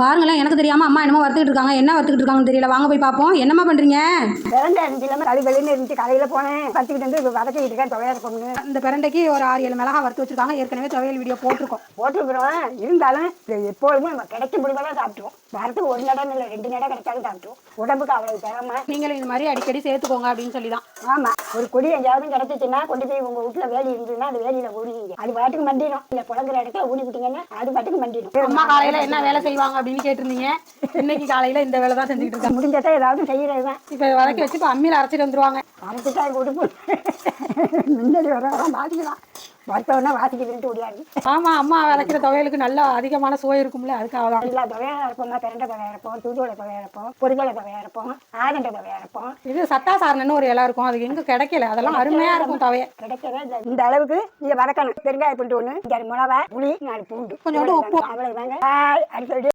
பாருங்களேன், எனக்கு தெரியாம அம்மா என்னமோ வறுத்துக்கிட்டு இருக்காங்க. என்ன வறுத்துக்கிட்டு இருக்காங்கன்னு தெரியல. வாங்க போய் பார்ப்போம். என்னம்மா பண்றீங்க? பிரண்டை இருந்துச்சு இல்லாமல் கழுவின்னு இருந்துச்சு. கடையில் போனேன், பறிச்சுக்கிட்டு வந்து வதக்கிட்டு இருக்கேன். துவையல் பொண்ணு இந்த பிரண்டைக்கு ஒரு 6-7 மிளகா வறுத்து வச்சிருக்காங்க. ஏற்கனவே துவையல் வீடியோ போட்டுருக்குறோம். இருந்தாலும் எப்பொழுதுமே நம்ம கிடைக்கும் முடிவெல்லாம் சாப்பிட்டுருவோம். வாரத்துக்கு ஒரு நடம் இல்லை 2 நடம் கிடைச்சாலும் சாப்பிட்டுருவோம். உடம்புக்கு அவ்வளவு தரமா. நீங்களும் இந்த மாதிரி அடிக்கடி சேர்த்துக்கோங்க அப்படின்னு சொல்லி தான். ஆமா, ஒரு கொடி எங்கேயாவது கிடைச்சிச்சுன்னா கொண்டு போய் உங்க வீட்டுல வேலி இருந்ததுன்னா அந்த வேலியில ஊடிங்க. அது பாட்டுக்கு மண்டிடும். இல்லை புழங்குற இடத்துல ஊடி விட்டீங்கன்னா அது பாட்டுக்கு மண்டிடும். அம்மா காலையில என்ன வேலை செய்வாங்க அப்படின்னு கேட்டிருந்தீங்க. இன்னைக்கு காலையில இந்த வேலை தான் செஞ்சுட்டு இருக்காங்க. முடிஞ்சதான் ஏதாவது செய்யறதுதான். இப்ப வதக்கி வச்சு இப்ப அம்மியில அரைச்சிட்டு வந்துருவாங்க. அரைச்சிட்டா கொடுப்பு முன்னாடி வர வாசிக்கலாம். வறுத்தவொன்னா வாசிக்கிட்டு முடியாது. ஆமா, அம்மா வதக்கிற துவையலுக்கு நல்ல அதிகமான சுவை இருக்கும்ல, அதுக்காக தான். எல்லா துவையாக இருப்போம். பிரண்டை துவையாக இருப்போம், தூதுவளை துவையாக இருப்போம், பொரிகளை துவையாக இருப்போம், ஆதண்டை துவையாக இருப்போம். இது சத்தா சாரணன்னு ஒரு இலை இருக்கும். அது எங்க கிடைக்கல. அதெல்லாம் அருமையா இருக்கும் துவைய. கிடைக்கவே இல்லை. இந்த அளவுக்கு இதை வதக்கணும். பெருங்காய புண்டு 1, 5 மிளகா, புளி, 4 பூண்டு, கொஞ்சோண்டு உப்பு. அவ்வளவுதாங்க. அடுத்தது